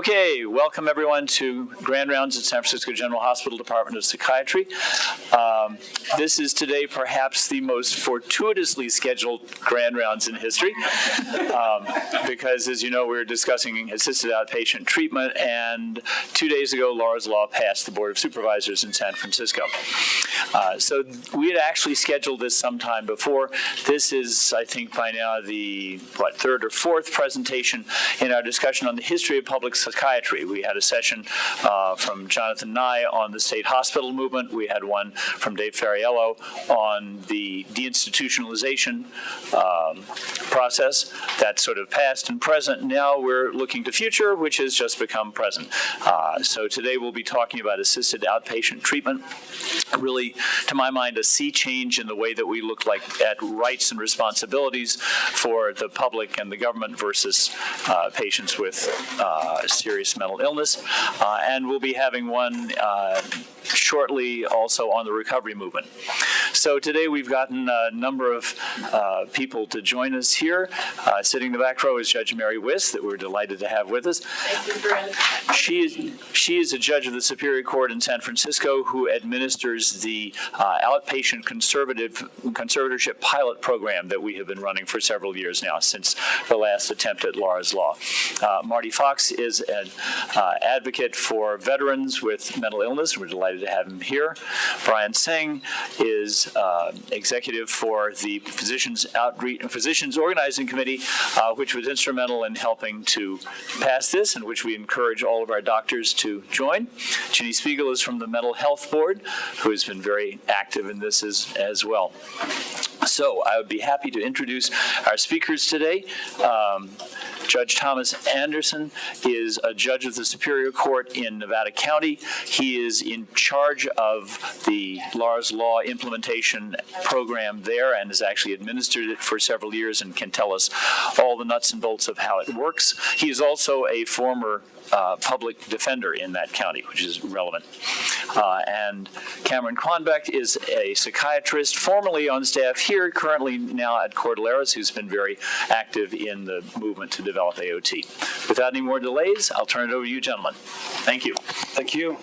Okay, welcome everyone to Grand Rounds at San Francisco General Hospital Department of Psychiatry. This is today perhaps the most fortuitously scheduled Grand Rounds in history because, as you know, we're discussing assisted outpatient treatment, and 2 days ago, Laura's Law passed the Board of Supervisors in San Francisco. So we had actually scheduled this sometime before. This is, I think, by now the, third or fourth presentation in our discussion on the history of public psychiatry. We had a session from Jonathan Nye on the state hospital movement. We had one from Dave Ferriello on the deinstitutionalization process. That's sort of past and present. Now we're looking to future, which has just become present. So today we'll be talking about assisted outpatient treatment. Really, to my mind, a sea change in the way that we look at rights and responsibilities for the public and the government versus patients with serious mental illness. And we'll be having one shortly also on the recovery movement. So today we've gotten a number of people to join us here. Sitting in the back row is Judge Mary Wiss, that we're delighted to have with us. Thank you, Brent. She is a judge of the Superior Court in San Francisco who administers the outpatient conservatorship pilot program that we have been running for several years now, since the last attempt at Laura's Law. Marty Fox is an advocate for veterans with mental illness. We're delighted to have him here. Brian Singh is executive for the Physicians Organizing Committee, which was instrumental in helping to pass this, and which we encourage all of our doctors to join. Ginny Spiegel is from the Mental Health Board, who has been very active in this as well. So I would be happy to introduce our speakers today. Judge Thomas Anderson is a judge of the Superior Court in Nevada County. He is in charge of the Laura's Law implementation program there and has actually administered it for several years and can tell us all the nuts and bolts of how it works. He is also a former public defender in that county, which is relevant. And Cameron Quanbeck is a psychiatrist, formerly on staff here, currently now at Cordilleras, who's been very active in the movement to develop AOT. Without any more delays, I'll turn it over to you, gentlemen. Thank you. Thank you.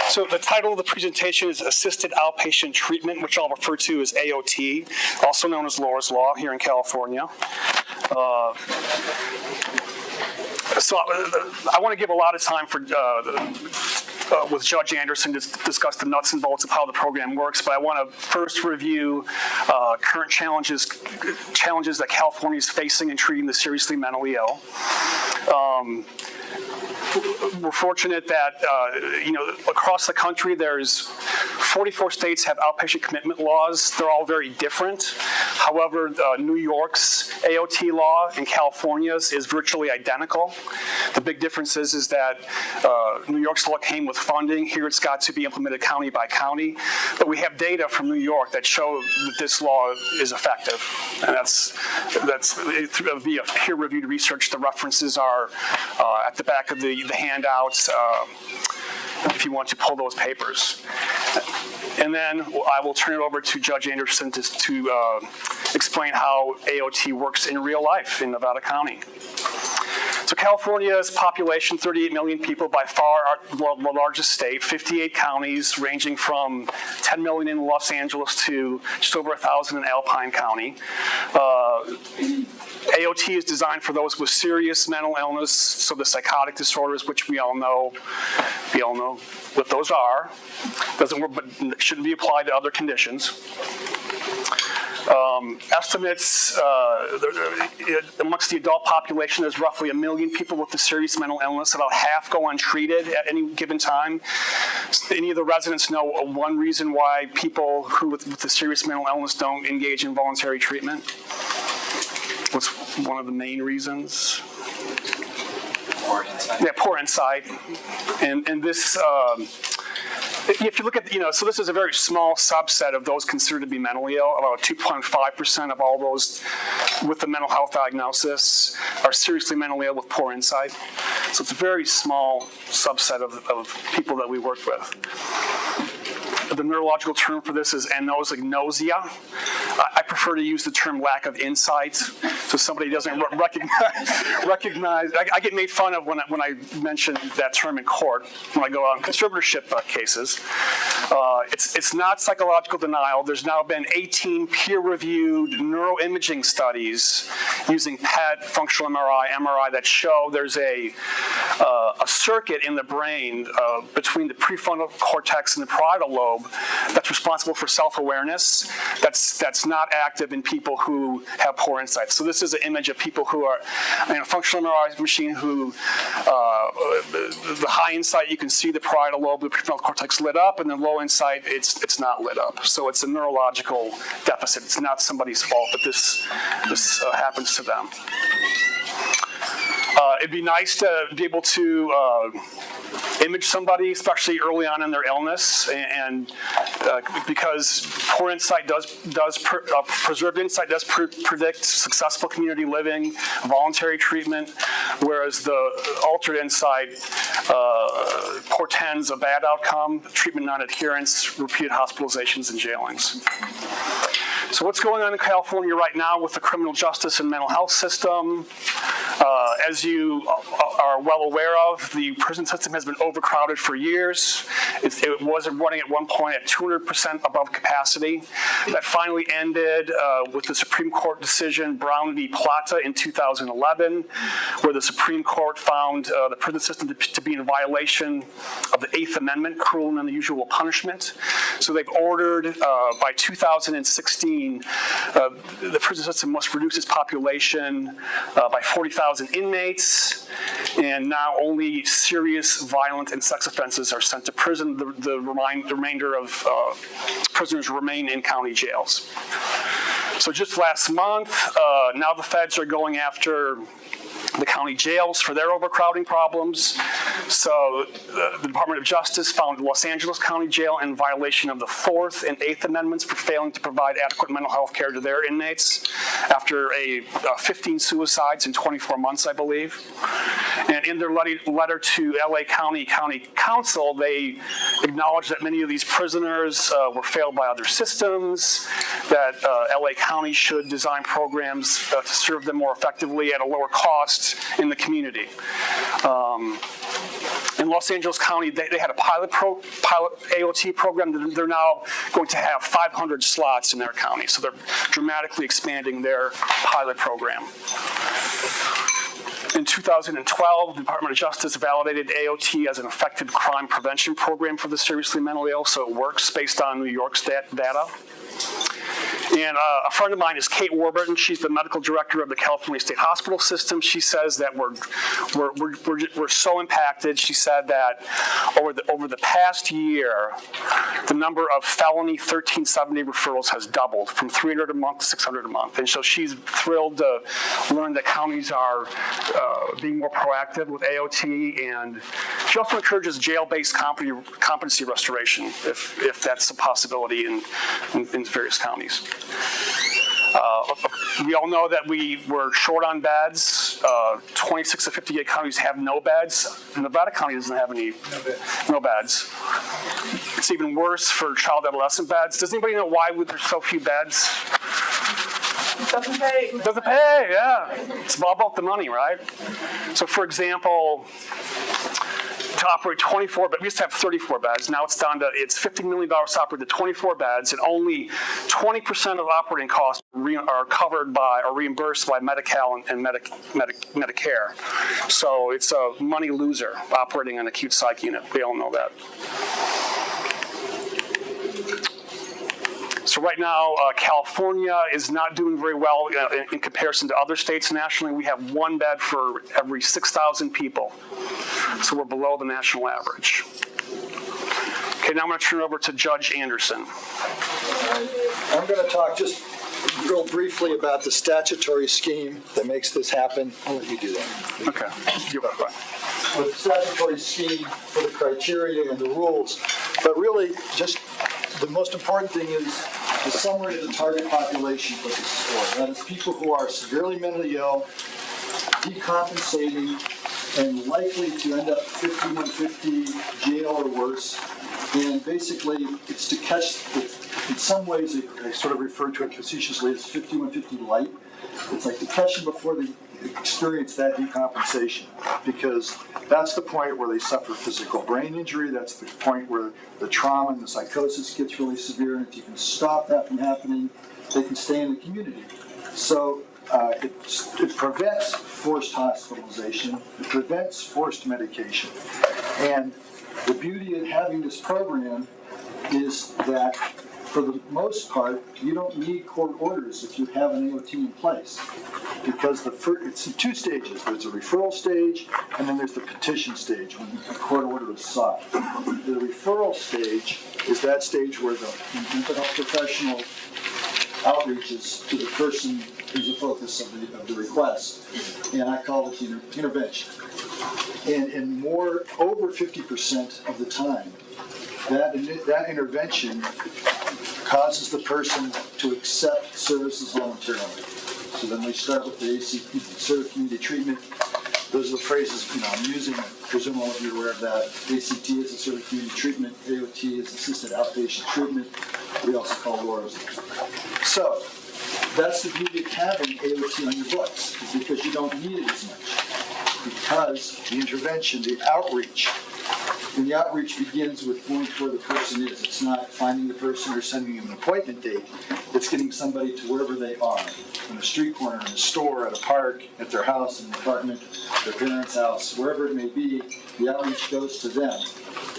So the title of the presentation is Assisted Outpatient Treatment, which I'll refer to as AOT, also known as Laura's Law here in California. So I want to give a lot of time for with Judge Anderson to discuss the nuts and bolts of how the program works, but I want to first review current challenges that California is facing in treating the seriously mentally ill. We're fortunate that, across the country, there's 44 states have outpatient commitment laws. They're all very different. However, New York's AOT law and California's is virtually identical. The big difference is that New York's law came with funding. Here it's got to be implemented county by county. But we have data from New York that show that this law is effective. And that's via peer-reviewed research. The references are at the back of the handouts if you want to pull those papers. And then I will turn it over to Judge Anderson to explain how AOT works in real life in Nevada County. So California's population, 38 million people, by far the largest state, 58 counties ranging from 10 million in Los Angeles to just over 1,000 in Alpine County. AOT is designed for those with serious mental illness, so the psychotic disorders, which we all know what those are. Doesn't work, but shouldn't be applied to other conditions. Estimates amongst the adult population, there's roughly 1 million people with the serious mental illness. About half go untreated at any given time. Any of the residents know one reason why people who with the serious mental illness don't engage in voluntary treatment? What's one of the main reasons? Poor insight. Yeah, poor insight. And this, if you look at, so this is a very small subset of those considered to be mentally ill. About 2.5% of all those with the mental health diagnosis are seriously mentally ill with poor insight. So it's a very small subset of people that we work with. The neurological term for this is anosognosia. I prefer to use the term lack of insight, so somebody doesn't recognize. I get made fun of when I mention that term in court when I go out in conservatorship cases. It's not psychological denial. There's now been 18 peer-reviewed neuroimaging studies using PET, functional MRI that show there's a circuit in the brain between the prefrontal cortex and the parietal lobe that's responsible for self-awareness that's not active in people who have poor insight. So this is an image of people who are in a functional MRI machine who the high insight, you can see the parietal lobe, the prefrontal cortex lit up, and then low insight, it's not lit up. So it's a neurological deficit. It's not somebody's fault that this happens to them. It'd be nice to be able to image somebody, especially early on in their illness, and because poor insight preserved insight does predict successful community living, voluntary treatment, whereas the altered insight portends a bad outcome, treatment non-adherence, repeated hospitalizations, and jailings. So what's going on in California right now with the criminal justice and mental health system? As you are well aware of, the prison system has been overcrowded for years. It was running at one point at 200% above capacity. That finally ended with the Supreme Court decision Brown v. Plata in 2011, where the Supreme Court found the prison system to be in violation of the Eighth Amendment, cruel and unusual punishment. So they've ordered by 2016, the prison system must reduce its population by 40,000 inmates, and now only serious violent and sex offenses are sent to prison. The remainder of prisoners remain in county jails. So just last month, now the feds are going after the county jails for their overcrowding problems. So the Department of Justice found Los Angeles County Jail in violation of the 4th and 8th Amendments for failing to provide adequate mental health care to their inmates after 15 suicides in 24 months, I believe. And in their letter to LA County Council, they acknowledged that many of these prisoners were failed by other systems, that LA County should design programs to serve them more effectively at a lower cost in the community. In Los Angeles County, they had a pilot AOT program. They're now going to have 500 slots in their county, so they're dramatically expanding their pilot program. In 2012, the Department of Justice validated AOT as an effective crime prevention program for the seriously mentally ill, so it works based on New York's data. And a friend of mine is Kate Warburton. She's the medical director of the California State Hospital System. She says that we're so impacted. She said that over the past year, the number of felony 1370 referrals has doubled from 300 a month to 600 a month. And so she's thrilled to learn that counties are being more proactive with AOT. And she also encourages jail-based competency restoration if that's a possibility in various counties. We all know that we were short on beds. 26 of 58 counties have no beds. Nevada County doesn't have no beds. It's even worse for child adolescent beds. Does anybody know why there's so few beds? Doesn't pay. Doesn't pay, yeah. It's all about the money, right? So for example, to operate 24 beds, we used to have 34 beds. Now it's down to, it's $50 million to operate the 24 beds, and only 20% of operating costs are covered by or reimbursed by Medi-Cal and Medicare. So it's a money loser operating an acute psych unit. We all know that. So right now, California is not doing very well in comparison to other states nationally. We have one bed for every 6,000 people. So we're below the national average. Okay, now I'm going to turn it over to Judge Anderson. I'm going to talk just real briefly about the statutory scheme that makes this happen. I'll let you do that. Okay. With the statutory scheme for the criteria and the rules, but really just the most important thing is the summary of the target population for this score. That is people who are severely mentally ill, decompensating, and likely to end up 5150 jail or worse, And basically, it's to catch, in some ways, I sort of refer to it facetiously as 5150 light. It's like to catch them before they experience that decompensation, because that's the point where they suffer physical brain injury. That's the point where the trauma and the psychosis gets really severe. And if you can stop that from happening, they can stay in the community. So it prevents forced hospitalization. It prevents forced medication. And the beauty of having this program is that, for the most part, you don't need court orders if you have an AOT in place, because it's in two stages. There's a referral stage, and then there's the petition stage when a court order is sought. The referral stage is that stage where the mental health professional outreaches to the person who's the focus of the request, and I call it the intervention. And in over 50% of the time, that intervention causes the person to accept services voluntarily. So then we start with the ACT, Assertive Community Treatment. Those are the phrases I'm using. I presume all of you are aware of that. ACT is Assertive Community Treatment. AOT is Assisted Outpatient Treatment. We also call LORAs. So that's the beauty of having AOT on your books, is because you don't need it as much. Because the intervention, the outreach, and the outreach begins with going to where the person is. It's not finding the person or sending them an appointment date. It's getting somebody to wherever they are, in a street corner, in a store, at a park, at their house, in an apartment, their parents' house, wherever it may be. The outreach goes to them.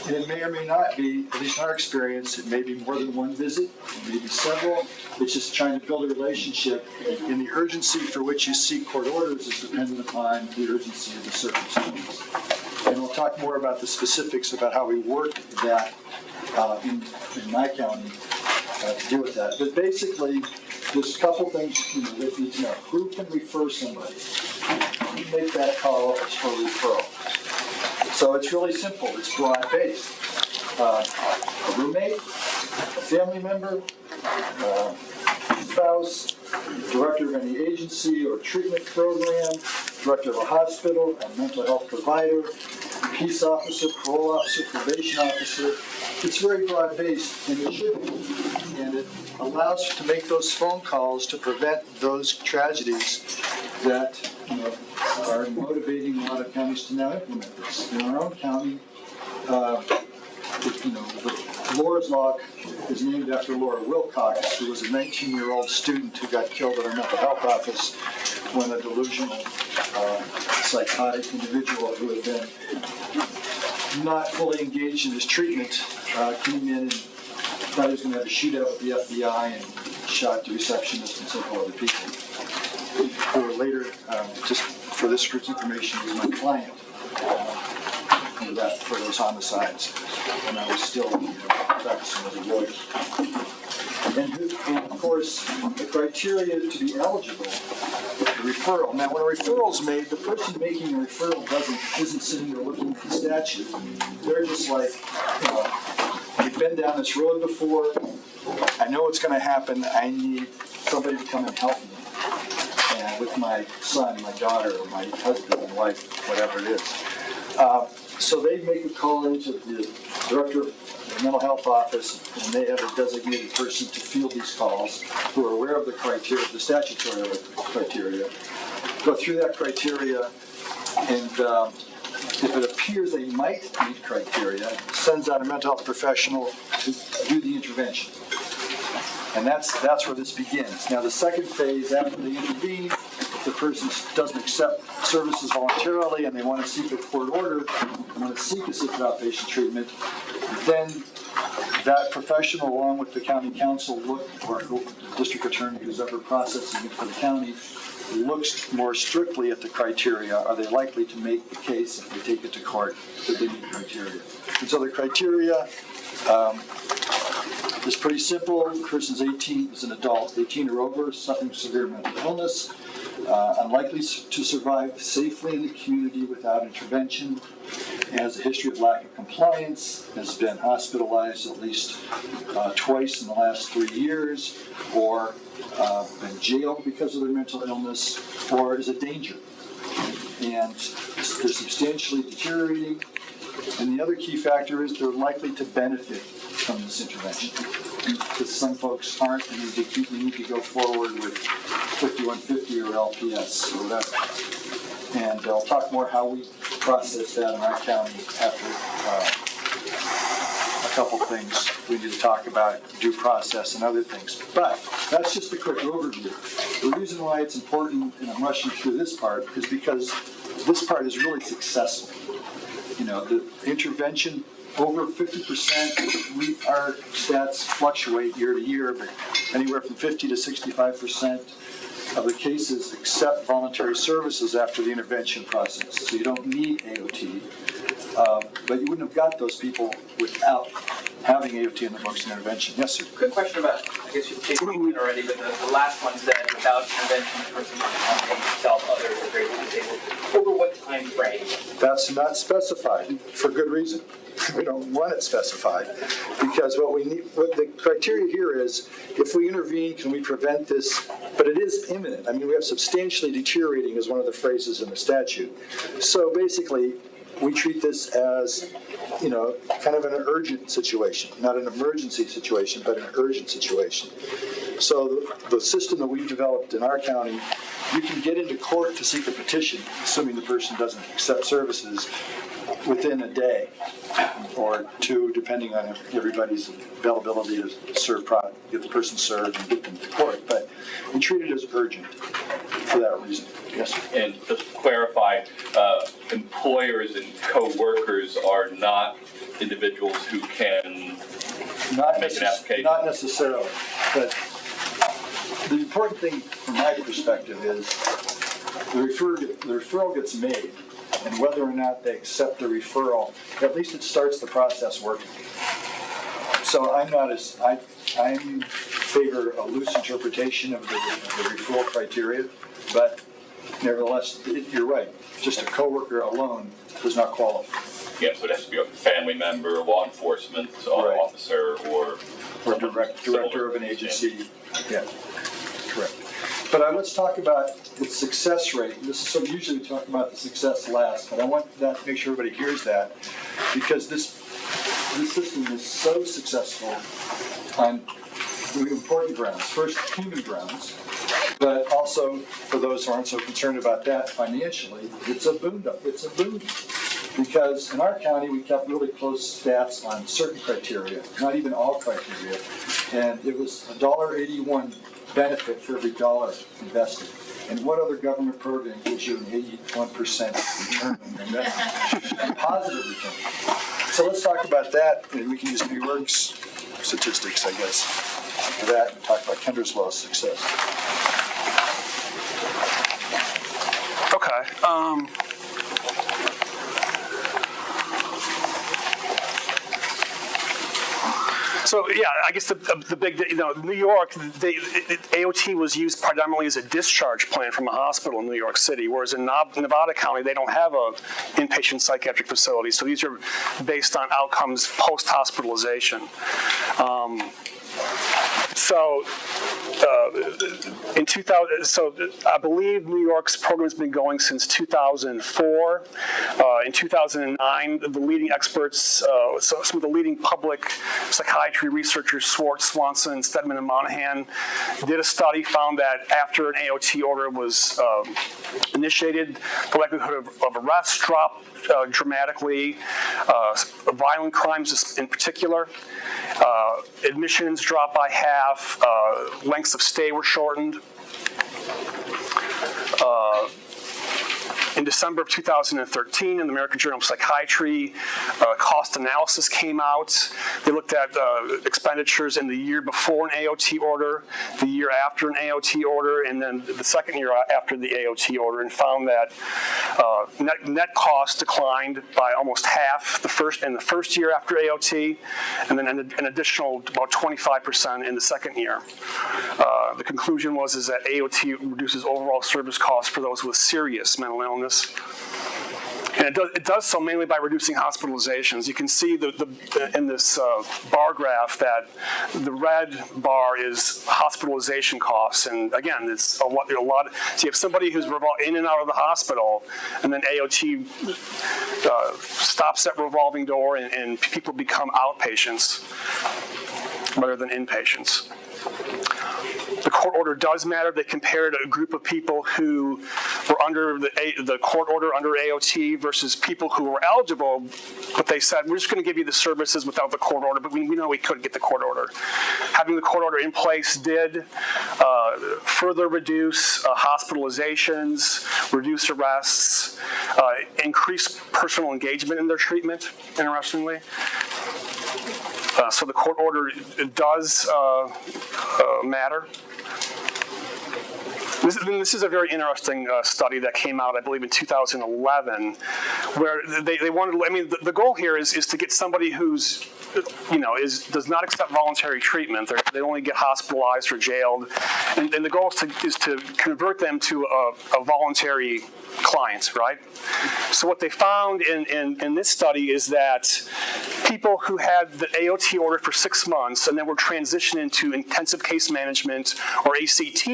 And it may or may not be, at least in our experience, it may be more than one visit, it may be several. It's just trying to build a relationship. And the urgency for which you seek court orders is dependent upon the urgency of the circumstances. And we'll talk more about the specifics about how we work that in my county to deal with that. But basically, there's a couple things that you need to know. Who can refer somebody? Who can make that call for referral? So it's really simple. It's broad-based. A roommate, a family member, spouse, director of any agency or treatment program, director of a hospital, a mental health provider, peace officer, parole officer, probation officer. It's very broad-based, and it should be. And it allows you to make those phone calls to prevent those tragedies that are motivating a lot of counties to now implement this. In our own county, the Laura's Law is named after Laura Wilcox, who was a 19-year-old student who got killed at our mental health office when a delusional, psychotic individual who had been not fully engaged in his treatment came in and thought he was going to have a shootout with the FBI and shot the receptionist and several other people, who were later, just for this group's information, was my client for those homicides when I was still practicing as a lawyer. And of course, the criteria to be eligible, the referral. Now, when a referral is made, the person making a referral isn't sitting there looking at the statute. They're just like, we've been down this road before. I know what's going to happen. I need somebody to come and help me. And with my son, my daughter, or my husband and wife, whatever it is. So they make a call into the director of the mental health office, and they have a designated person to field these calls who are aware of the criteria, the statutory criteria, go through that criteria, and if it appears they might meet criteria, sends out a mental health professional to do the intervention. And that's where this begins. Now, the second phase, after they intervene, if the person doesn't accept services voluntarily and they want to seek a court order, want to seek assisted outpatient treatment, then that professional, along with the county council, or the district attorney who's ever processing it for the county, looks more strictly at the criteria. Are they likely to make the case if they take it to court that they meet criteria? And so the criteria is pretty simple. The person's 18, is an adult, 18 or over, suffering severe mental illness, unlikely to survive safely in the community without intervention, has a history of lack of compliance, has been hospitalized at least twice in the last 3 years, or been jailed because of their mental illness, or is a danger. And they're substantially deteriorating, And the other key factor is they're likely to benefit from this intervention. Because some folks aren't, and you need to go forward with 5150 or LPS or whatever. And I'll talk more how we process that in our county after a couple things we need to talk about, due process and other things. But that's just a quick overview. The reason why it's important, and I'm rushing through this part, is because this part is really successful. You know, the intervention, over 50%, our stats fluctuate year to year, but anywhere from 50 to 65% of the cases accept voluntary services after the intervention process. So you don't need AOT, but you wouldn't have got those people without having AOT in the books and intervention. Yes, sir. Quick question about, I guess you've taken it already, but the last one said without intervention, the person can accommodate himself, others, or greatly disabled. Over what time frame? That's not specified for good reason. We don't want it specified because what the criteria here is, if we intervene, can we prevent this? But it is imminent. I mean, we have substantially deteriorating as one of the phrases in the statute. So basically, we treat this as, you know, kind of an urgent situation, not an emergency situation, but an urgent situation. So the system that we've developed in our county, you can get into court to seek a petition, assuming the person doesn't accept services, within a day or two, depending on everybody's availability to serve product, get the person served and get them to court. But we treat it as urgent for that reason. Yes, sir. And just to clarify, employers and co-workers are not individuals who can make an application? Not necessarily. But the important thing from my perspective is the referral gets made, and whether or not they accept the referral, at least it starts the process working. So I'm favor a loose interpretation of the referral criteria, but nevertheless, you're right. Just a coworker alone does not qualify. Yeah, so it has to be a family member, a law enforcement officer, or director of an agency. Yeah, correct. But let's talk about the success rate. So usually we talk about the success last, but I want that to make sure everybody hears that, because this system is so successful on really important grounds. First, human grounds, but also for those who aren't so concerned about that financially, it's a boon. It's a boon. Because in our county, we kept really close stats on certain criteria, not even all criteria, and it was $1.81 benefit for every dollar invested. And what other government program gives you an 81% return on investment? Positive return. So let's talk about that, and we can use New York's statistics, I guess, for that, and talk about Kendra's Law's success. Okay. So yeah, I guess the big, New York, AOT was used predominantly as a discharge plan from a hospital in New York City, whereas in Nevada County, they don't have a inpatient psychiatric facility. So these are based on outcomes post-hospitalization. In 2000, so I believe New York's program has been going since 2004. In 2009, the leading experts, some of the leading public psychiatry researchers, Swartz, Swanson, Stedman, and Monahan, did a study, found that after an AOT order was initiated, the likelihood of arrest dropped dramatically, violent crimes in particular. Admissions dropped by half, lengths of stay were shortened. In December of 2013, in the American Journal of Psychiatry, cost analysis came out. They looked at expenditures in the year before an AOT order, the year after an AOT order, and then the second year after the AOT order, and found that net costs declined by almost half in the first year after AOT, and then an additional about 25% in the second year. The conclusion was that AOT reduces overall service costs for those with serious mental illness. And it does so mainly by reducing hospitalizations. You can see in this bar graph that the red bar is hospitalization costs. And again, it's a lot. So you have somebody who's in and out of the hospital, and then AOT stops that revolving door, and people become outpatients rather than inpatients. The court order does matter. They compared a group of people who were under the court order under AOT versus people who were eligible, but they said, we're just going to give you the services without the court order, but we know we couldn't get the court order. Having the court order in place did further reduce hospitalizations, reduce arrests, increase personal engagement in their treatment, interestingly. So the court order does matter. This is a very interesting study that came out, I believe, in 2011, where they wanted. I mean, the goal here is to get somebody who's, does not accept voluntary treatment. They only get hospitalized or jailed, and the goal is to convert them to a voluntary client, right? So what they found in this study is that people who had the AOT order for 6 months and then were transitioned into intensive case management or ACT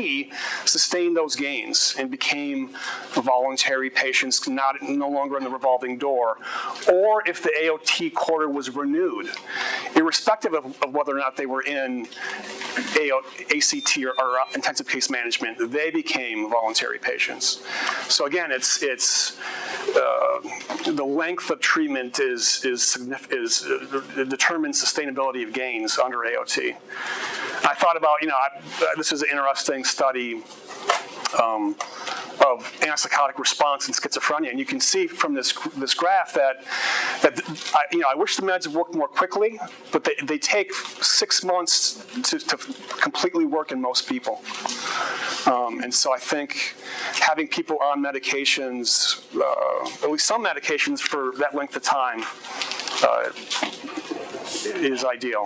sustained those gains and became voluntary patients, no longer in the revolving door, or if the AOT order was renewed, irrespective of whether or not they were in ACT or intensive case management, they became voluntary patients. So again, it's the length of treatment determines sustainability of gains under AOT. I thought about, this is an interesting study of antipsychotic response in schizophrenia, and you can see from this graph that I wish the meds worked more quickly, but they take 6 months to completely work in most people. And so I think having people on medications, at least some medications for that length of time, is ideal.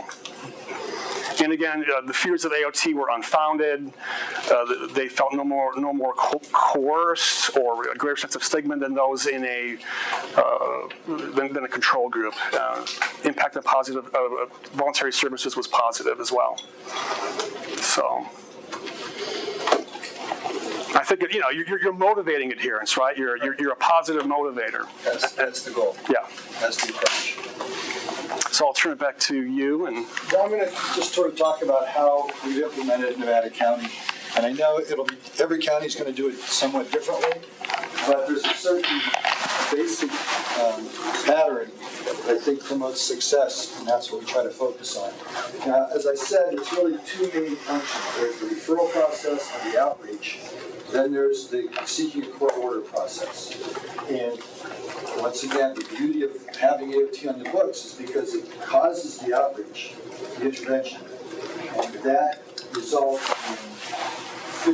And again, the fears of AOT were unfounded. They felt no more coerced or a greater sense of stigma than those in than a control group. Impact of positive voluntary services was positive as well. So I think you're motivating adherence, right? You're a positive motivator. That's the goal. Yeah. That's the approach. So I'll turn it back to you. And Now I'm going to just sort of talk about how we've implemented in Nevada County. And I know every county is going to do it somewhat differently, but there's a certain basic pattern that I think promotes success, and that's what we try to focus on. Now, as I said, it's really two main functions. There's the referral process and the outreach. Then there's the seeking a court order process. And once again, the beauty of having AOT on the books is because it causes the outreach, the intervention, and that results in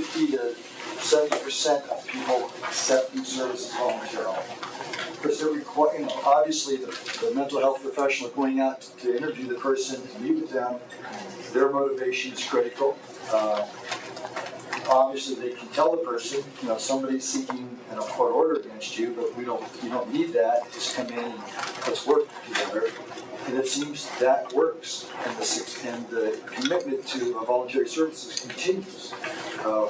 50 to 70% of people accepting services voluntarily. Because they're obviously the mental health professional going out to interview the person and meet with them, their motivation is critical. Obviously, they can tell the person, somebody's seeking a court order against you, but you don't need that. Just come in and let's work together. And it seems that works, and the commitment to voluntary services continues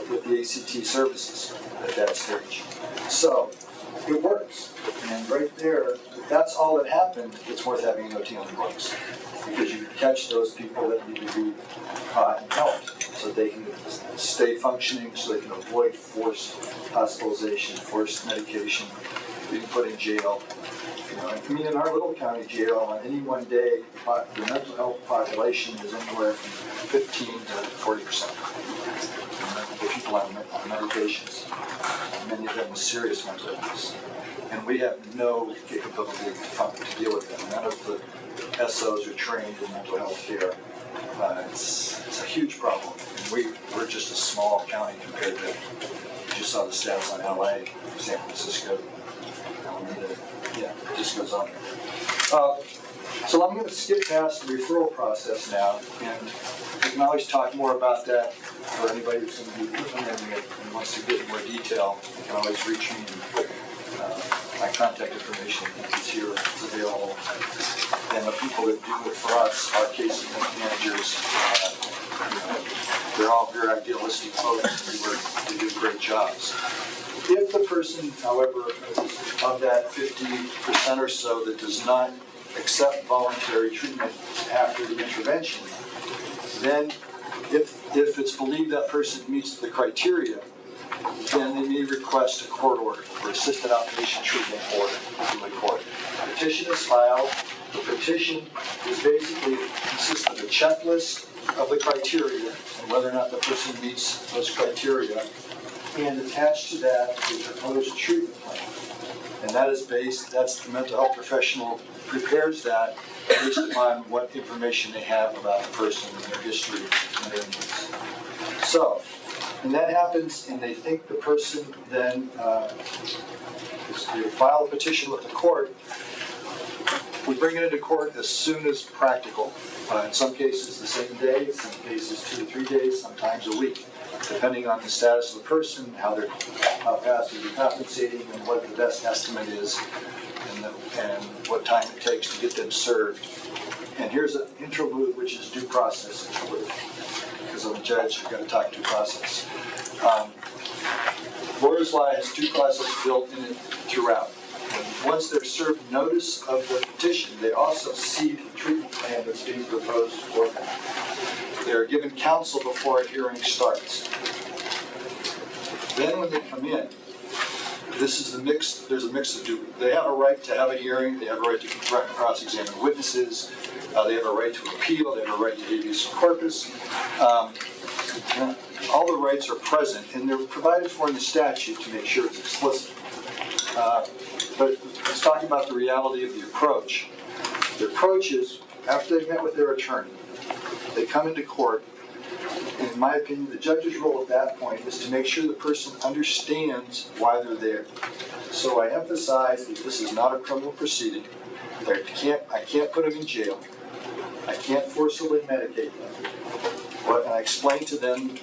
with the ACT services at that stage. So it works, and right there, if that's all that happened, it's worth having an OT on the books, because you catch those people that need to be caught and helped, so they can stay functioning, so they can avoid forced hospitalization, forced medication, being put in jail. In our little county jail, on any one day, the mental health population is anywhere from 15 to 40%. The people on medications, many of them with serious mental illness. And we have no capability to deal with them. None of the SOs are trained in mental health care. It's a huge problem. And we're just a small county compared to, you just saw the stats on LA, San Francisco, Alameda. Yeah, it just goes on. So I'm going to skip past the referral process now, and we can always talk more about that for anybody who's going to be implementing it and wants to get more detail. You can always reach me and my contact information is here, it's available. And the people that do it for us, our case managers, they're all very idealistic folks. They do great jobs. If the person, however, of that 50% or so that does not accept voluntary treatment after the intervention, then if it's believed that person meets the criteria, then they may request a court order or assisted outpatient treatment order from the court. The petition is filed. The petition is basically consists of a checklist of the criteria and whether or not the person meets those criteria, and attached to that is a proposed treatment plan. And that is that's the mental health professional prepares that based upon what information they have about the person and their history and their needs. So, when that happens and they think the person then they file a petition with the court, we bring it into court as soon as practical. In some cases the same day, in some cases 2 to 3 days, sometimes a week, depending on the status of the person, how fast they're decompensating, and what the best estimate is, and what time it takes to get them served. And here's an interlude, which is due process interlude, because I'm a judge, you've got to talk due process. Lawyer's Law has due process built in it throughout. And once they're served notice of the petition, they also see the treatment plan that's being proposed for them. They're given counsel before a hearing starts. Then when they come in, this is the mix, there's a mix of they have a right to have a hearing, they have a right to confront and cross-examine witnesses, they have a right to appeal, they have a right to habeas corpus. All the rights are present, and they're provided for in the statute to make sure it's explicit. But let's talk about the reality of the approach. The approach is, after they've met with their attorney, they come into court, and in my opinion, the judge's role at that point is to make sure the person understands why they're there. So I emphasize that this is not a criminal proceeding. I can't put them in jail. I can't forcibly medicate them. But I explain to them,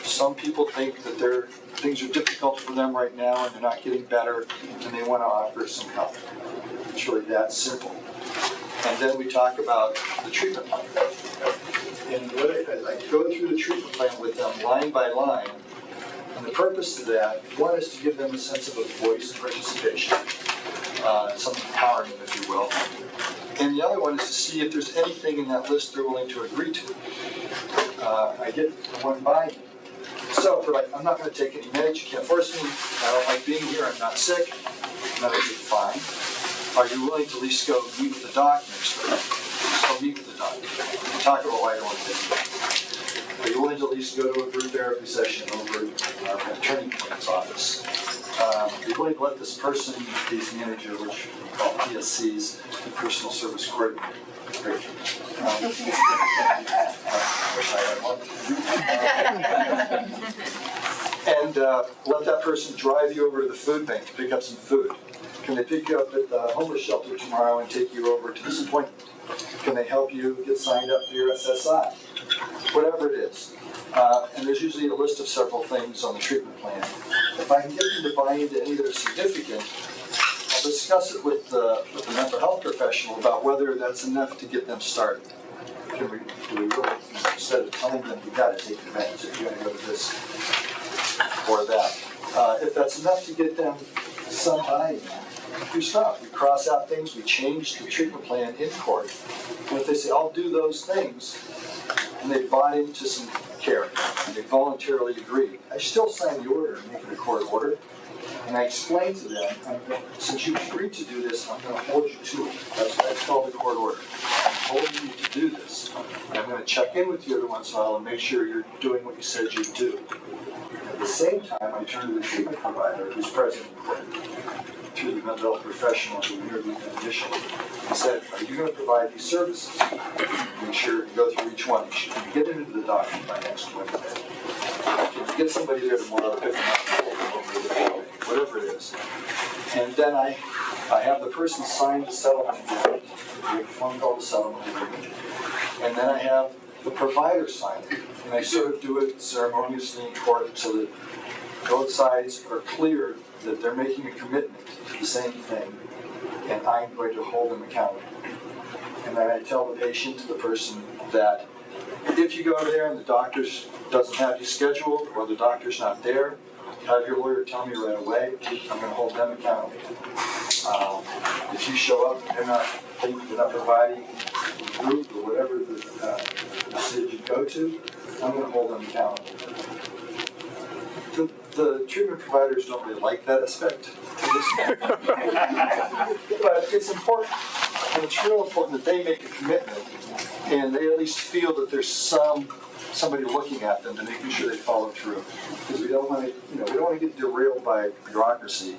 some people think that things are difficult for them right now and they're not getting better, and they want to offer some help. It's really that simple. And then we talk about the treatment plan. And I go through the treatment plan with them line by line. And the purpose of that, one is to give them a sense of a voice and participation, some empowerment, if you will. And the other one is to see if there's anything in that list they're willing to agree to. I get one by. So, I'm not going to take any meds, you can't force me, I don't like being here, I'm not sick. And I say, fine. Are you willing to at least go meet with the doc next week? Just go meet with the doc. Talk about why you want to take it. Are you willing to at least go to a group therapy session over at an attorney clinic's office? Are you willing to let this person, case manager, which we call PSCs, the personal service coordinator, great. Wish I had one. And let that person drive you over to the food bank to pick up some food. Can they pick you up at the homeless shelter tomorrow and take you over to this appointment? Can they help you get signed up for your SSI? Whatever it is. And there's usually a list of several things on the treatment plan. If I can get them to buy into any that are significant, I'll discuss it with the mental health professional about whether that's enough to get them started. Do we really, instead of telling them you got to take the meds, if you're going to go to this or that. If that's enough to get them some buy-in, we stop. We cross out things. We change the treatment plan in court. And if they say, I'll do those things, and they bought into some care, and they voluntarily agreed, I still sign the order and make it a court order. And I explain to them, since you agreed to do this, I'm going to hold you to it. That's called the court order. I'm holding you to do this. And I'm going to check in with you every once in a while and make sure you're doing what you said you'd do. At the same time, I turn to the treatment provider who's present in court, to the mental health professional who interviewed them initially, and said, are you going to provide these services? Make sure you go through each one. Can you get it into the document by next Wednesday? Can you get somebody there tomorrow to pick them up? Whatever it is. And then I have the person sign the settlement agreement, the form called the settlement agreement, and then I have the provider sign it. And I sort of do it ceremoniously in court so that both sides are clear that they're making a commitment to the same thing, and I'm going to hold them accountable. And then I tell the patient, the person, that if you go there and the doctor doesn't have you scheduled, or the doctor's not there, have your lawyer tell me right away. I'm going to hold them accountable. If you show up and they're not providing the group or whatever the city you go to, I'm going to hold them accountable. The treatment providers don't really like that aspect to this, but it's important, and it's real important that they make a commitment, and they at least feel that there's somebody looking at them to making sure they follow through, because we don't want to, we don't want to get derailed by bureaucracy,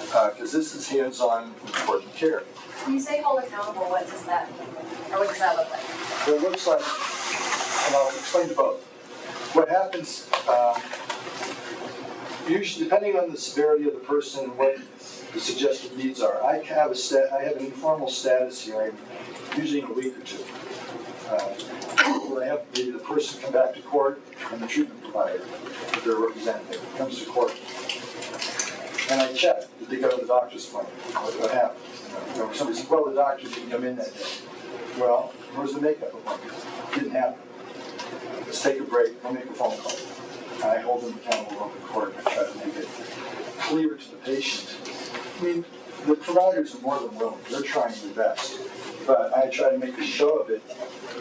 because this is hands-on, important care. When you say hold accountable, what does that mean? Or what does that look like? Well, it looks like, and I'll explain to both. What happens, usually depending on the severity of the person and what the suggested needs are, I have an informal status hearing, usually in a week or two, where I have maybe the person come back to court and the treatment provider, their representative, comes to court. And I check, did they go to the doctor's appointment? What happened? Somebody says, well, the doctor didn't come in that day. Well, where's the makeup appointment? Didn't happen. Let's take a break, we'll make a phone call. I hold them accountable in court and try to make it clear to the patient. I mean, the providers are more than willing, they're trying their best. But I try to make a show of it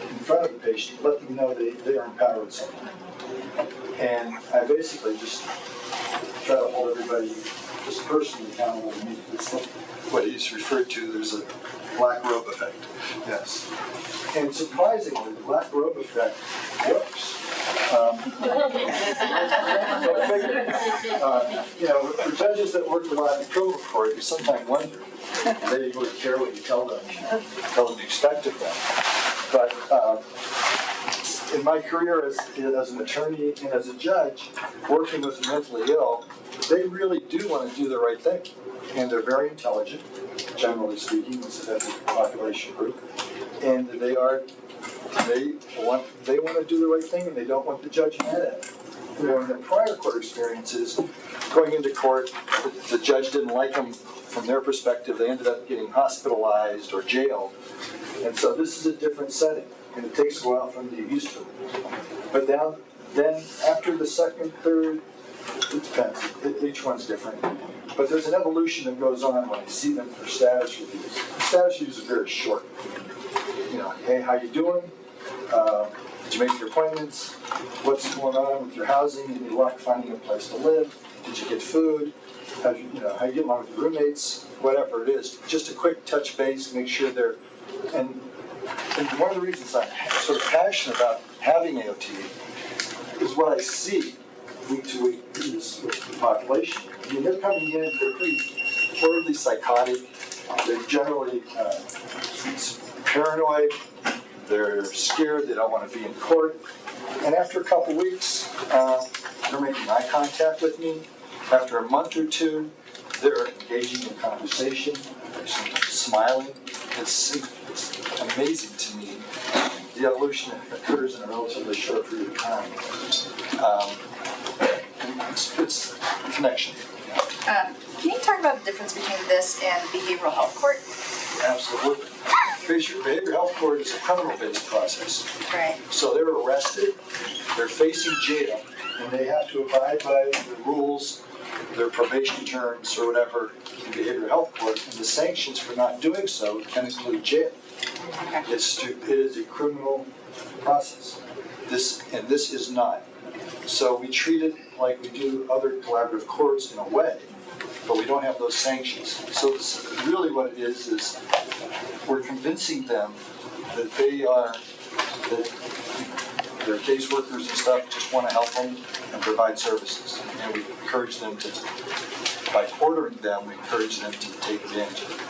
in front of the patient, let them know they are empowered somehow. And I basically just try to hold everybody just personally accountable to me. It's what is referred to, there's a black robe effect. Yes. And surprisingly, the black robe effect works. For judges that work a lot in the criminal court, you sometimes wonder, do they really care what you tell them to expect of them? But in my career as an attorney and as a judge, working with the mentally ill, they really do want to do the right thing. And they're very intelligent, generally speaking, as a population group. And they want to do the right thing, and they don't want the judge mad at them. In the prior court experiences, going into court, the judge didn't like them from their perspective. They ended up getting hospitalized or jailed. And so this is a different setting, and it takes a while for them to get used to it. But then after the second, third, it depends. Each one's different. But there's an evolution that goes on when I see them for status reviews. The status reviews are very short. Hey, how you doing? Did you make your appointments? What's going on with your housing? Any luck finding a place to live? Did you get food? How you get along with your roommates? Whatever it is, just a quick touch base, make sure they're. And one of the reasons I'm sort of passionate about having AOT is what I see week to week with the population. I mean, they're coming in, they're pretty horribly psychotic. They're generally paranoid. They're scared. They don't want to be in court. And after a couple weeks, they're making eye contact with me. After a month or two, they're engaging in conversation. They're sometimes smiling. It's amazing to me. The evolution occurs in a relatively short period of time. It's a connection. Can you talk about the difference between this and behavioral health court? Absolutely. Behavioral health court is a criminal-based process. Right. So they're arrested, they're facing jail, and they have to abide by the rules, their probation terms, or whatever in behavioral health court. And the sanctions for not doing so can include jail. Okay. It is a criminal process. This is not. So we treat it like we do other collaborative courts in a way, but we don't have those sanctions. So this, really what it is we're convincing them that that their caseworkers and stuff just want to help them and provide services. And we encourage them by ordering them, we encourage them to take advantage of it.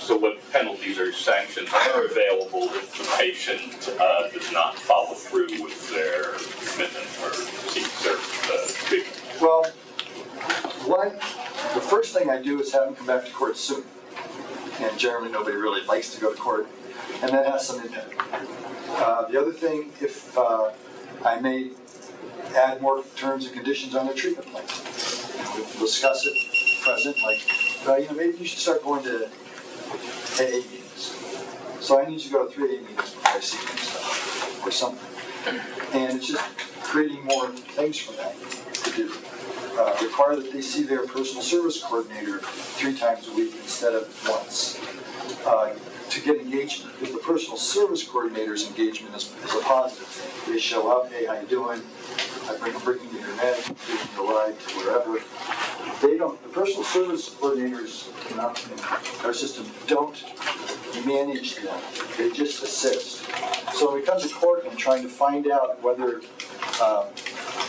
So what penalties or sanctions are available if the patient does not follow through with their commitment or seeks their treatment? Well, the first thing I do is have them come back to court soon. And generally nobody really likes to go to court, and that has some impact. The other thing, if I may add more terms and conditions on their treatment plan. And we'll discuss it present, like, maybe you should start going to AA meetings. So I need you to go to 3 AA meetings before I see you and stuff, or something. And it's just creating more things for them to do. Require that they see their personal service coordinator 3 times a week instead of once. To get engagement, because the personal service coordinator's engagement is a positive thing. They show up, hey, how you doing? I bring you your med, giving you a ride to wherever. The personal service coordinators in our system don't manage them. They just assist. So when we come to court and trying to find out whether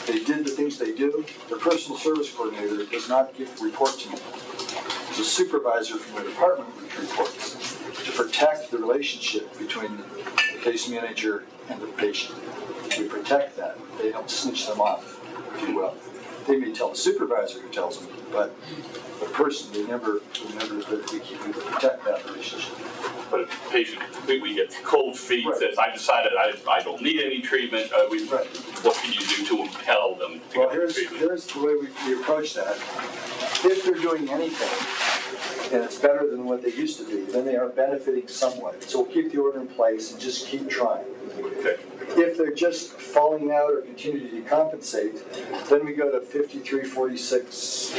they did the things they do, the personal service coordinator does not report to me. There's a supervisor from the department which reports to protect the relationship between the case manager and the patient. We protect that. They don't snitch them off, if you will. They may tell the supervisor who tells them, but the person, we protect that relationship. But if the patient completely gets cold feet, Right. says, I decided I don't need any treatment, Right. what can you do to impel them to Well, get the treatment? here's the way we approach that. If they're doing anything, and it's better than what they used to be, then they are benefiting somewhat. So we'll keep the order in place and just keep trying. Okay. If they're just falling out or continue to decompensate, then we go to 5346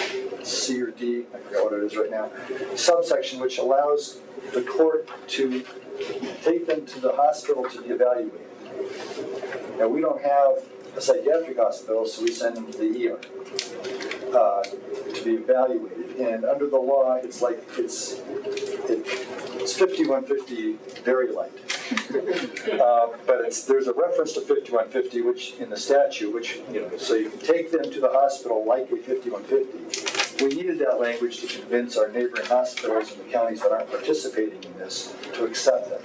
C or D, I forgot what it is right now, subsection which allows the court to take them to the hospital to be evaluated. Now, we don't have a psychiatric hospital, so we send them to the ER to be evaluated. And under the law, it's 5150 very light. But there's a reference to 5150, which in the statute, so you can take them to the hospital like a 5150. We needed that language to convince our neighboring hospitals in the counties that aren't participating in this to accept them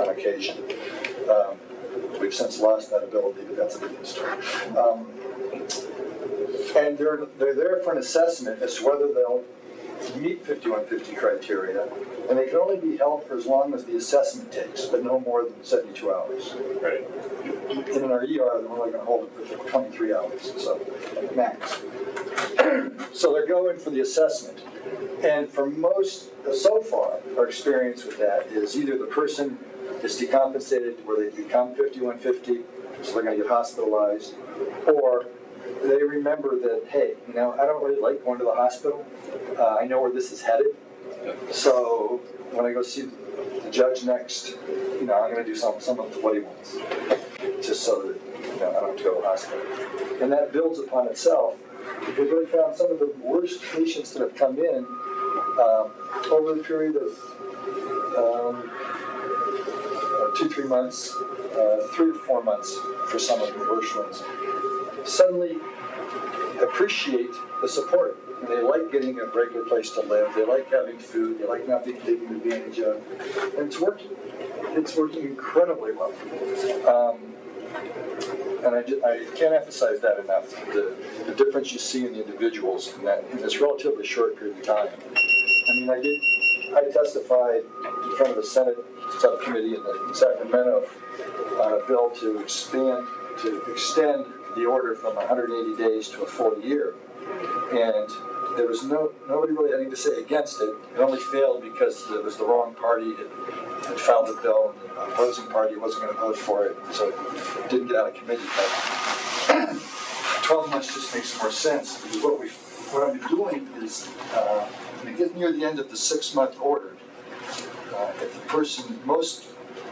on occasion. We've since lost that ability, but that's a different story. And they're there for an assessment as to whether they'll meet 5150 criteria, and they can only be held for as long as the assessment takes, but no more than 72 hours. Right. And in our ER, they're only going to hold it for 23 hours, so max. So they're going for the assessment. And for most, so far, our experience with that is either the person is decompensated where they become 5150, so they're going to get hospitalized, or they remember that, hey, I don't really like going to the hospital. I know where this is headed. So when I go see the judge next, I'm going to do some of what he wants, just so that I don't have to go to the hospital. And that builds upon itself, because we found some of the worst patients that have come in over the period of 2-3 months, 3 or 4 months for some of the worst ones, suddenly appreciate the support. And they like getting a regular place to live. They like having food. They like not being taken advantage of. And it's working. It's working incredibly well. And I can't emphasize that enough, the difference you see in the individuals in this relatively short period of time. I testified in front of the Senate subcommittee in Sacramento on a bill to extend the order from 180 days to a full year. And there was nobody really having to say against it. It only failed because it was the wrong party that filed the bill, and the opposing party wasn't going to vote for it, so it didn't get out of committee. But 12 months just makes more sense, because what I've been doing is, when it gets near the end of the 6-month order, if the person,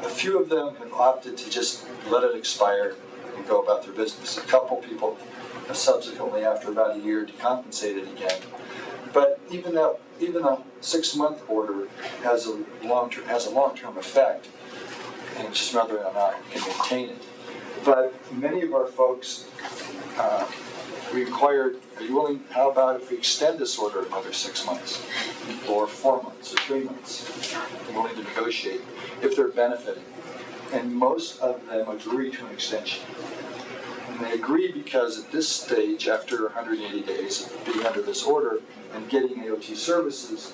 a few of them have opted to just let it expire and go about their business. A couple people have subsequently, after about a year, decompensated again. But even a 6-month order has a long-term effect, and it's just whether or not you can maintain it. But many of our folks, we inquired, are you willing, how about if we extend this order another 6 months, or 4 months, or 3 months? I'm willing to negotiate if they're benefiting. And most of them agree to an extension. And they agree because at this stage, after 180 days of being under this order and getting AOT services,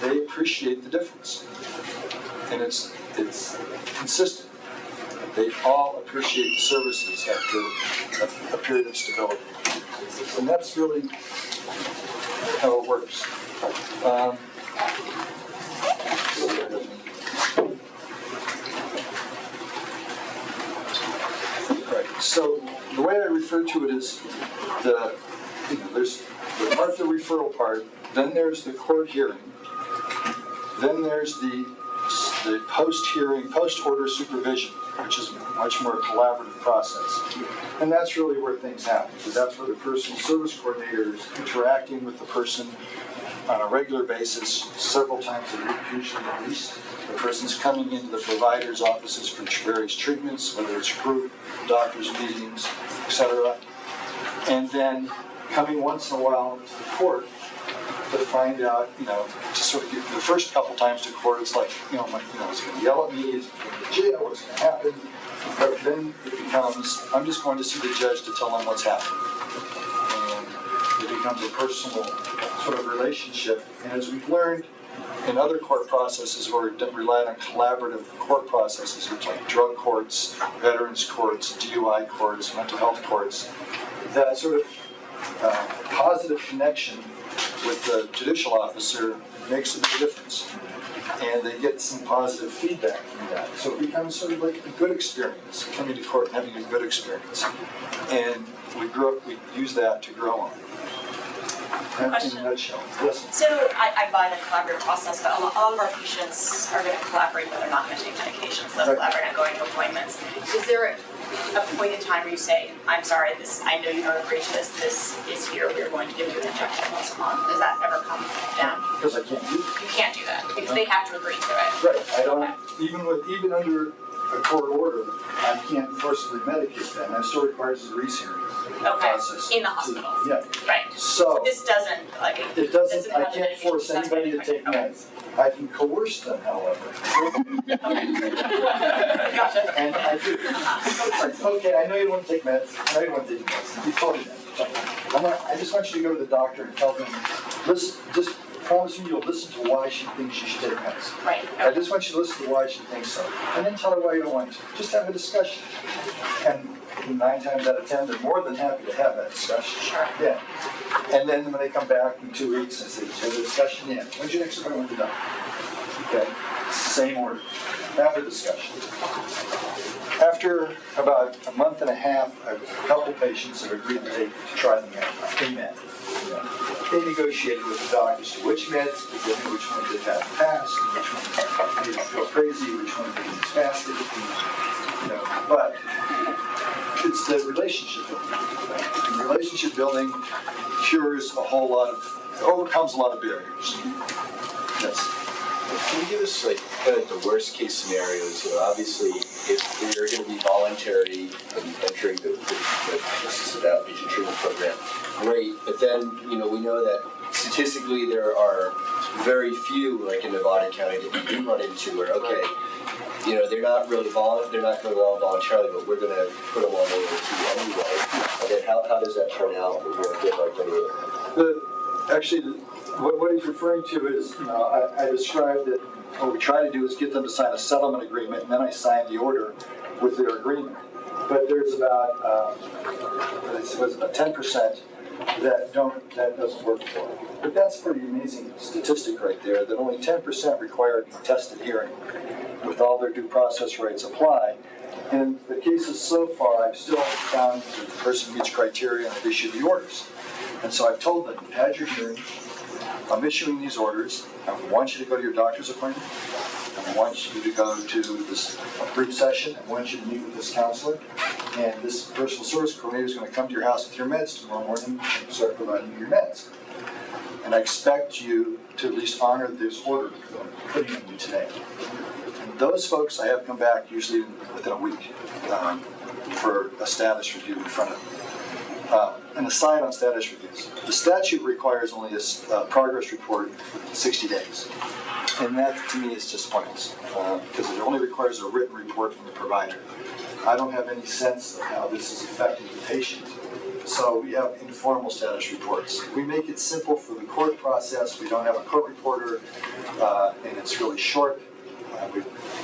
they appreciate the difference. And it's consistent. they all appreciate the services after a period of stability. And that's really how it works. Right. So the way I refer to it is there's the part of the referral part, then there's the court hearing, then there's the post-hearing, post-order supervision, which is a much more collaborative process. And that's really where things happen, because that's where the personal service coordinator is interacting with the person on a regular basis, several times a week, usually at least. The person's coming into the provider's offices for various treatments, whether it's group, doctor's meetings, etc. And then coming once in a while to the court to find out, to sort of get the first couple times to court, it's like, he's going to yell at me, he's going to go to jail, what's going to happen? But then it becomes, I'm just going to see the judge to tell him what's happening. And it becomes a personal sort of relationship. And as we've learned in other court processes where we relied on collaborative court processes, which like drug courts, veterans courts, DUI courts, mental health courts, that sort of positive connection with the judicial officer makes a big difference. And they get some positive feedback from that. So it becomes sort of like a good experience, coming to court and having a good experience. And we use that to grow on. Question. In a nutshell. Yes. So I buy the collaborative process, but a lot of our patients are going to collaborate, but they're not going to take medications. They'll collaborate on going to appointments. Is there a point in time where you say, I'm sorry, I know you don't agree to this. This is here. We're going to give you an injection once a month. Does that ever come down? Because I can't do it. You can't do that because they have to agree to it. Right. I don't. Even under a court order, I can't forcibly medicate them. That still requires a rehearing process. In the hospital. Yeah. Right. So this doesn't it doesn't. I have the can't medication force anybody to take meds. I can coerce them, however. Gotcha. And I do. It's like, okay, I know you don't want to take meds. I know you don't want to take meds. You told me that. I just want you to go to the doctor and tell them, listen, just promise me you'll listen to why she thinks you should take meds. Right. I just want you to listen to why she thinks so. And then tell her why you don't want to. Just have a discussion. And 9 times out of 10, they're more than happy to have that discussion. Sure. Yeah. And then when they come back in 2 weeks and say, did you have a discussion? Yeah. When's your next appointment with the doctor? Okay. Same order. Have a discussion. After about a month and a half, I have a couple patients that agreed to try the med. They negotiated with the doctors to which meds, which ones they had passed, which ones made them feel crazy, which ones made them spastic, but it's the relationship building. And relationship building cures overcomes a lot of barriers. Yes. Can you give us kind of the worst case scenarios? Obviously, if you're going to be voluntary and entering the Assisted Outpatient Treatment program, great. But then, we know that statistically there are very few, like in Nevada County, that you do run into where, okay, they're not really they're not going on voluntarily, but we're going to put them on AOT anyway. And then how does that turn out? Actually, what he's referring to is, I described that what we try to do is get them to sign a settlement agreement, and then I sign the order with their agreement. But there's about, it was about 10% that doesn't work for them. But that's a pretty amazing statistic right there, that only 10% require a contested hearing with all their due process rights apply. In the cases so far, I've still found that the person meets criteria and I've issued the orders. And so I've told them, you've had your hearing, I'm issuing these orders, I want you to go to your doctor's appointment, I want you to go to this group session, I want you to meet with this counselor, and this personal service coordinator is going to come to your house with your meds tomorrow morning and start providing you your meds. And I expect you to at least honor this order that I'm putting on you today. And those folks I have come back usually within a week for a status review in front of them. An aside on status reviews. The statute requires only a progress report within 60 days. And that, to me, is just pointless, because it only requires a written report from the provider. I don't have any sense of how this is affecting the patient. So we have informal status reports. We make it simple for the court process. We don't have a court reporter, and it's really short. We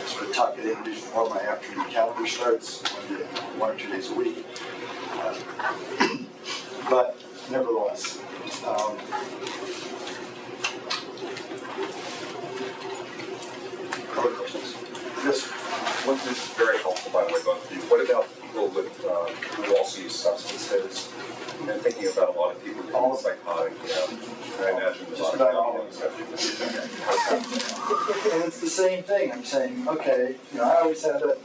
sort of tuck it in before my afternoon calendar starts, 1 or 2 days a week. But nevertheless, other questions? Yes. What this is very helpful, by the way, both of you. What about people with who also use substances? And thinking about a lot of people who are psychotic, I imagine a lot of And it's the same thing. I'm saying, okay, I always have that.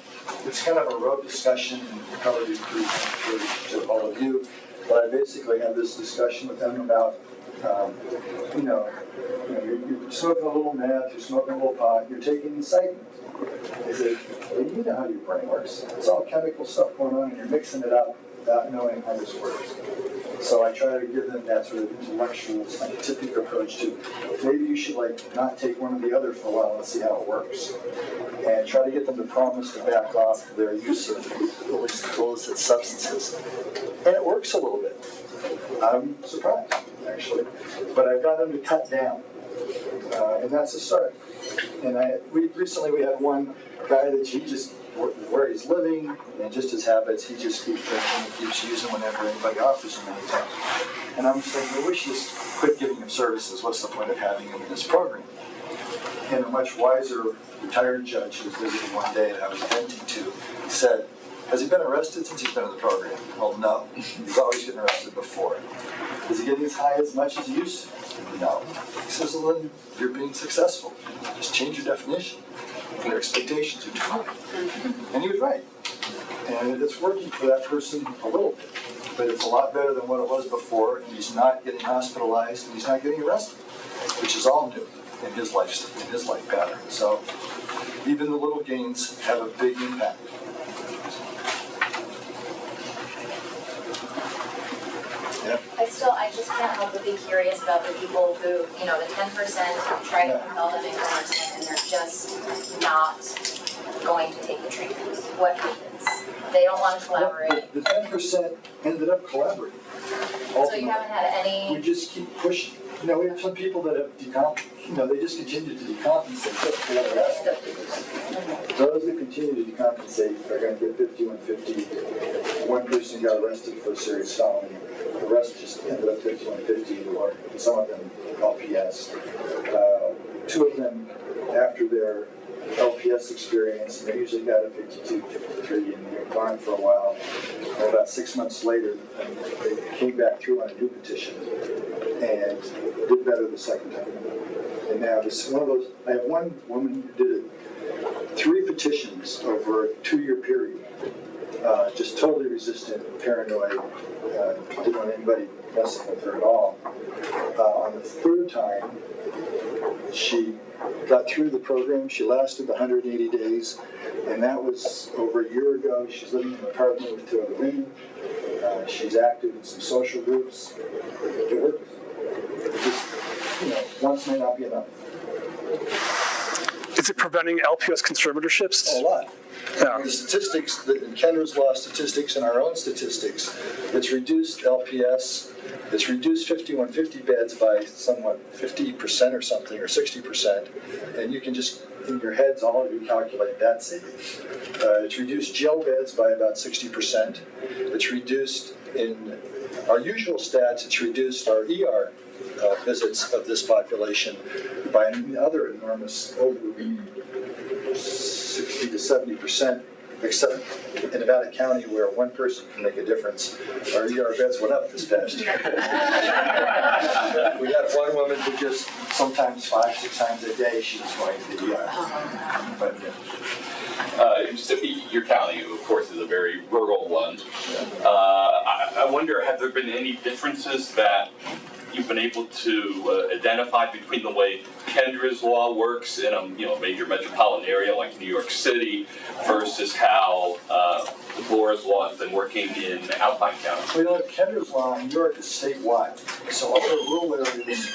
It's kind of a rote discussion, and probably to all of you. But I basically have this discussion with them about, you're smoking a little meth, you're smoking a little pot, you're taking incitement. I say, well, you know how your brain works. It's all chemical stuff going on, and you're mixing it up without knowing how this works. So I try to give them that sort of intellectual, scientific approach to maybe you should not take one or the other for a while and see how it works. And try to get them to promise to back off their use of illicit substances. And it works a little bit. I'm surprised, actually. But I've got them to cut down. And that's a start. And recently we had one guy that he just, where he's living and just his habits, he just keeps drinking and keeps using whenever anybody offers him anything. And I'm thinking, I wish you just quit giving him services. What's the point of having him in this program? And a much wiser retired judge who was visiting one day that I was venting to said, has he been arrested since he's been in the program? Well, no. He's always getting arrested before. Is he getting as high as much as he used to? No. He says, well, then you're being successful. Just change your definition. Your expectations are too high. And he was right. And it's working for that person a little bit. But it's a lot better than what it was before. And he's not getting hospitalized and he's not getting arrested, which is all new in his life pattern. So even the little gains have a big impact. Yeah. I just can't help but be curious about the people who, the 10% try to compel them in conversation and they're just not going to take the treatment. What happens? They don't want to collaborate. The 10% ended up collaborating. So you haven't had any... We just keep pushing. We have some people that have they just continue to decompensate. That's the other aspect of this. Those that continue to decompensate are going to get 5150. One person got arrested for a serious felony. The rest just ended up 5150, or some of them LPS. Two of them, after their LPS experience, and they usually got a 52, 53, and they're gone for a while. And about 6 months later, they came back through on a new petition and did better the second time. And now this one of those. I have one woman who did 3 petitions over a 2-year period. Just totally resistant, paranoid, didn't want anybody messing with her at all. On the 3rd time, she got through the program. She lasted 180 days, and that was over a year ago. She's living in an apartment with 2 other women. She's active in some social groups. It works. Just, once may not be enough. Is it preventing LPS conservatorships? A lot. Yeah. The statistics, in Kendra's law statistics and our own statistics, it's reduced LPS, it's reduced 5150 beds by somewhat 50% or something, or 60%, and you can just, in your heads, all of you calculate that savings. It's reduced jail beds by about 60%. It's reduced, in our usual stats, it's reduced our ER visits of this population by another enormous, over 60 to 70%, except in Nevada County where one person can make a difference. Our ER beds went up this past year. We had one woman who just sometimes 5-6 times a day she was going to the ER. But, your county, of course, is a very rural one. I wonder, have there been any differences that you've been able to identify between the way Kendra's law works in a major metropolitan area like New York City versus how Laura's law has been working in Alpine County? Well, Kendra's law in New York is statewide. So other rural areas,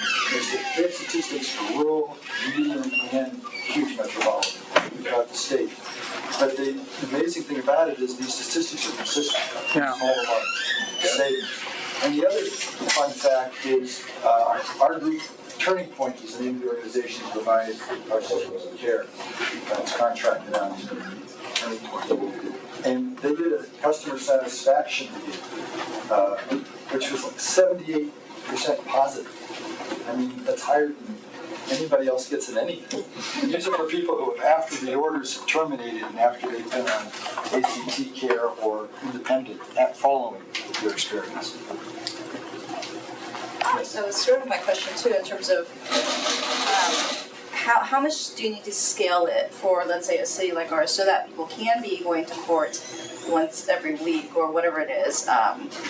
they have statistics for rural, medium, and huge metropolitan throughout the state. But the amazing thing about it is these statistics are consistent. Yeah. All of our savings. And the other fun fact is our group Turning Point is the name of the organization that provides our systems of care. It's contracted out to Turning Point. And they did a customer satisfaction review, which was like 78% positive. I mean, that's higher than anybody else gets in anything. These are for people who, after the orders have terminated and after they've been on ACT care or independent, following their experience. So it's sort of my question too, in terms of how much do you need to scale it for, let's say, a city like ours, so that people can be going to court once every week or whatever it is?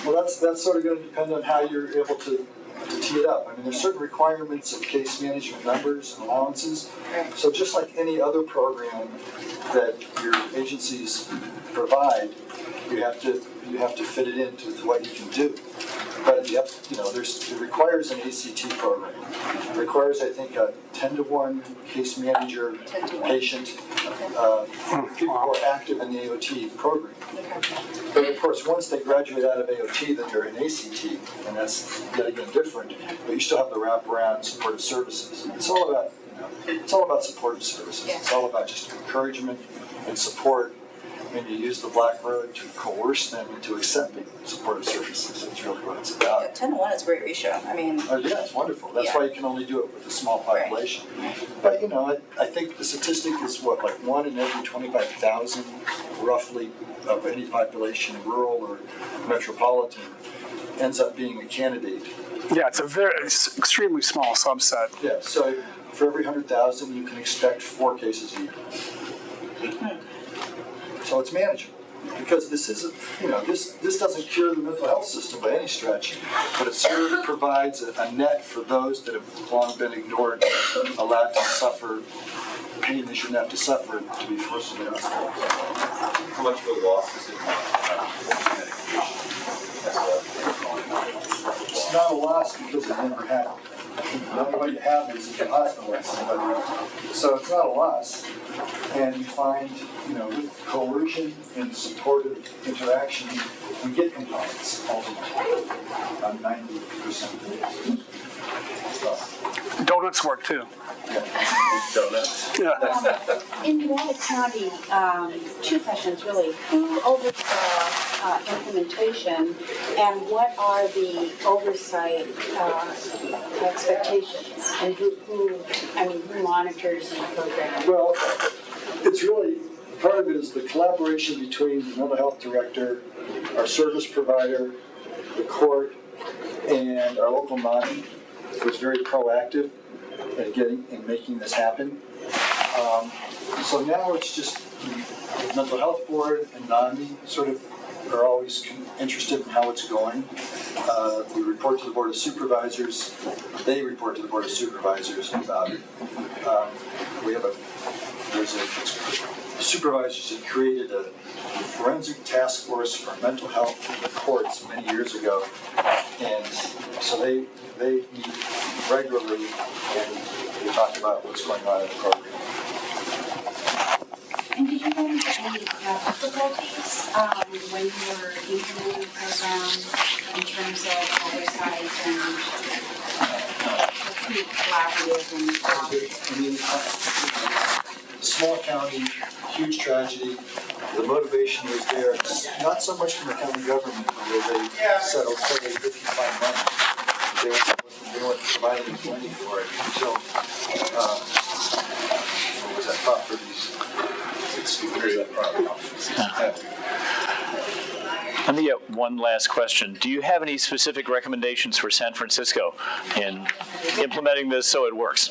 Well, that's sort of going to depend on how you're able to tee it up. I mean, there's certain requirements of case management numbers and allowances. Right. So just like any other program that your agencies provide, you have to fit it into what you can do. But it requires an ACT program. It requires, I think, a 10-to-1 case manager, 10-to-1. patient, people who are active in the AOT program. But of course, once they graduate out of AOT, then they're in ACT, and that's yet again different. But you still have the wraparound supportive services. It's all about supportive services. Yeah. It's all about just encouragement and support. When you use the black road to coerce them into accepting supportive services, that's really what it's about. Yeah, 10-to-1 is a great ratio. I mean, Yeah, it's wonderful. That's Yeah. why you can only do it with a small population. But I think the statistic is what, like 1 in every 25,000, roughly, of any population, rural or metropolitan, ends up being a candidate. Yeah, it's extremely small subset. Yeah, so for every 100,000, you can expect 4 cases a year. So it's manageable. Because this isn't, this doesn't cure the mental health system by any stretch, but it certainly provides a net for those that have long been ignored, allowed to suffer pain they shouldn't have to suffer to be forced to the hospital. How much of a loss is it medication? It's not a loss because it never happened. The only way to have it is if you hospitalize somebody. So it's not a loss. And you find, with coercion and supportive interaction, we get compliance ultimately on 90% of the cases. So, Donuts work too. Donuts. Yeah. In United County, 2 questions really. Who oversaw implementation, and what are the oversight expectations? And who monitors the program? Well, it's really, part of it is the collaboration between the mental health director, our service provider, the court, and our local NAMI, who's very proactive in making this happen. So now it's just the mental health board and NAMI sort of are always interested in how it's going. We report to the board of supervisors. They report to the board of supervisors about it. The supervisors had created a forensic task force for mental health in the courts many years ago, and so they meet regularly and they talk about what's going on in the program. And did you run into any difficulties when you were implementing the program in terms of oversight and pretty collaborative and Small county, huge tragedy. The motivation was there, not so much from the county government, where they said, okay, if you find money. They weren't providing money for it until, what was that, Prop 36? Let me get one last question. Do you have any specific recommendations for San Francisco in implementing this so it works?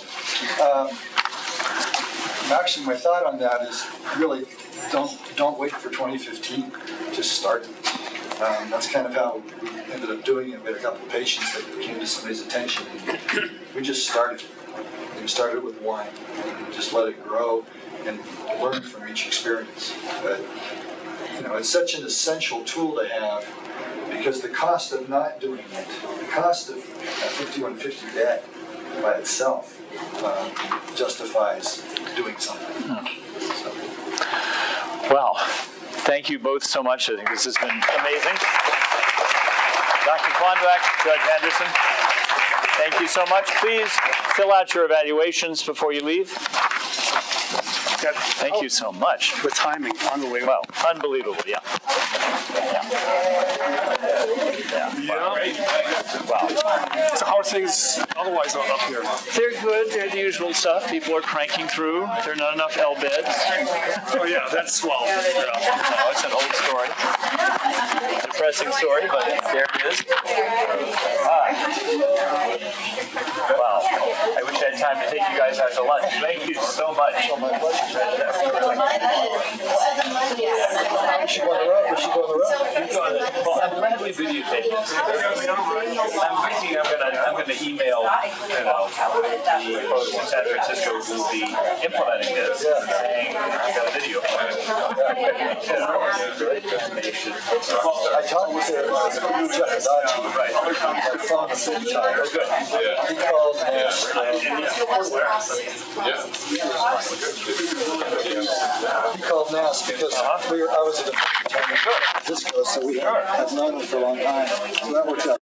Actually, my thought on that is really don't wait for 2015. Just start it. That's kind of how we ended up doing it. We had a couple of patients that came to somebody's attention. And we just started. We started with one and just let it grow and learn from each experience. But it's such an essential tool to have because the cost of not doing it, the cost of a 5150 debt by itself justifies doing something. So. Well, thank you both so much. I think this has been amazing. Dr. Quanbeck, Judge Henderson. Thank you so much. Please fill out your evaluations before you leave. Thank you so much. The timing, unbelievable. Well, unbelievable, yeah. Wow. So how are things otherwise up here? They're good. They're the usual stuff. People are cranking through. There are not enough L beds. Oh yeah, that's No, it's an old story. Depressing story, but there it is. Wow. I wish I had time to take you guys out to lunch. Thank you so much. We should go on the road. We should go on the road. Well, I'm randomly videotaping this. I'm thinking I'm gonna email, the folks in San Francisco who will be implementing this, saying I've got a video for you. I talked to Jeff Adachi. Right. I phoned the same time. Oh, good. He called Nash. He called Nash because I was at a San Francisco, so we had known him for a long time. So that worked out.